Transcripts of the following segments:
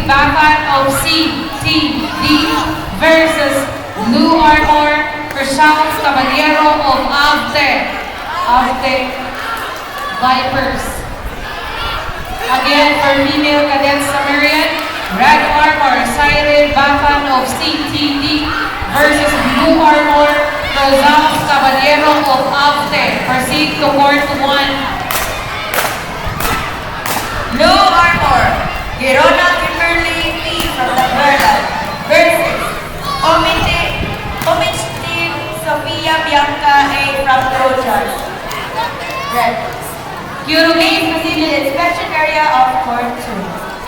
Bapan of CTD versus Blue Armor Charles Caballero of Avte Vipers. Again, for female cadets Sumerian, Red Armor Siren Bapan of CTD versus Blue Armor Rosales Caballero of Avte. Proceed to court 1. Blue Armor, Girona Kimberly P. from the Berlin versus Omich Team Sofia Bianca A. from Trojans. Red. Kyurugin Proceeded inspection area of Court 2.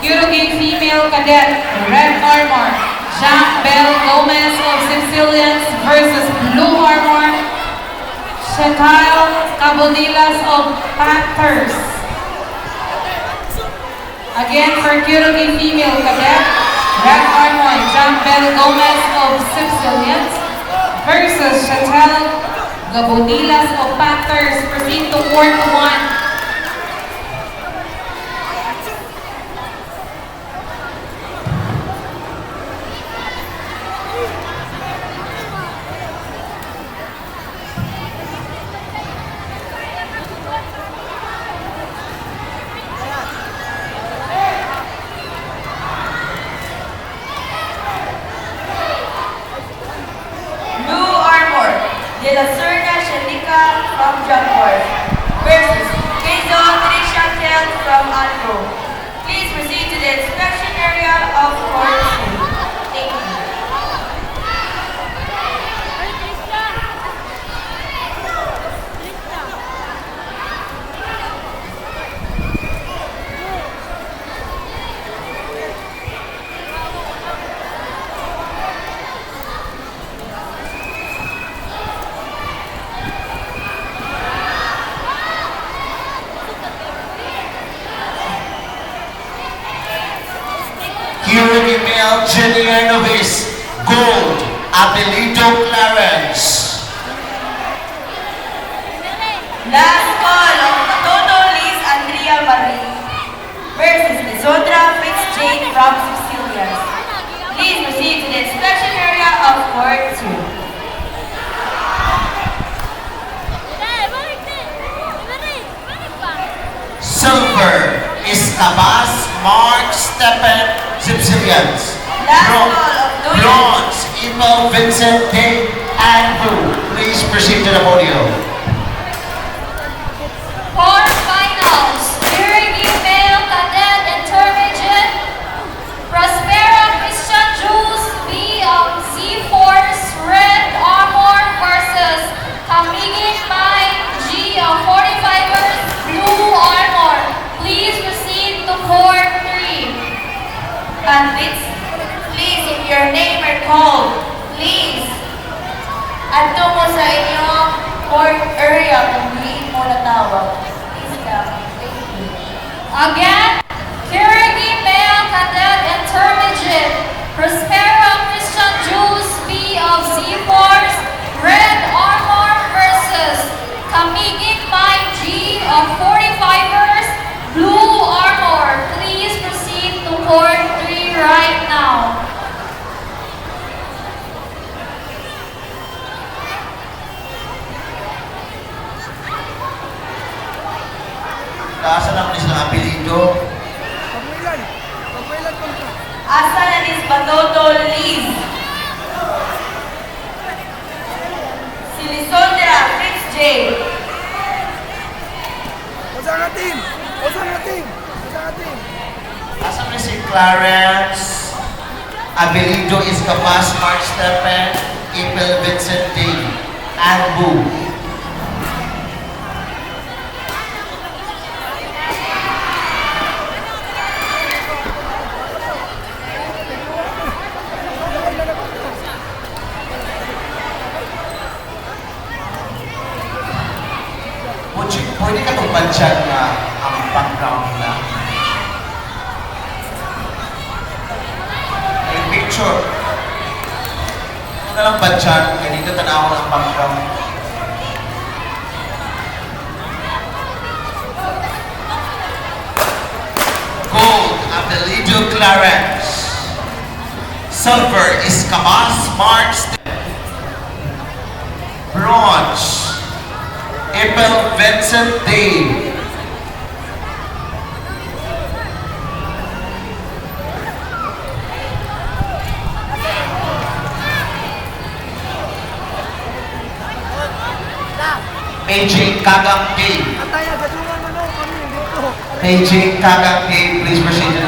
Kyurugin female cadet Red Armor Jack Bell Gomez of Sicilians versus Blue Armor Chantal Cabonilas of Panthers. Again, for Kyurugin female cadet, Red Armor Jack Bell Gomez of Sicilians versus Chantal Gabonilas of Panthers. Proceed to court 1. De la Serna Shandika from Jampur versus Quezon Trisha Tel from Anko. Please proceed to the inspection area of Court 2. Thank you. Kyurugin male junior novice, gold, Abelito Clarence. Last call of Toto Liz Andrea Marie versus Lisondra Fitzjane from Sicilians. Please proceed to the inspection area of Court 2. Silver is Tabas Mark Stephen Sicilians. Bronze, Emil Vincent Day and Blue. Please proceed to the podium. Quarterfinals, Kyurugin male cadet intermediate, Prospera Christian Jules B of Z-Force Red Armor versus Kamigin Mai G of 45ers Blue Armor. Please proceed to court 3. Candidates, please, if your name are called, please, ato mo sa inyong court area kung hindi mo natawag. Please come. Thank you. Again, Kyurugin male cadet intermediate, Prospera Christian Jules B of Z-Force Red Armor versus Kamigin Mai G of 45ers Blue Armor. Please proceed to court 3 right now. Kaasa lang ni sa Abelito. Asa na Liz Batoto Liz? Si Lisondra Fitzjane. Kaasa ni si Clarence. Abelito is Tabas Mark Stephen, Emil Vincent Day and Blue. Pwede ka itong bansyan na ang background na. May picture. Ito na lang bansyan, ganito tanaw ang background. Gold, Abelito Clarence. Silver is Kamas Mark Step. Bronze, April Vincent Dave. AJ Kagang Dave. AJ Kagang Dave, please proceed to the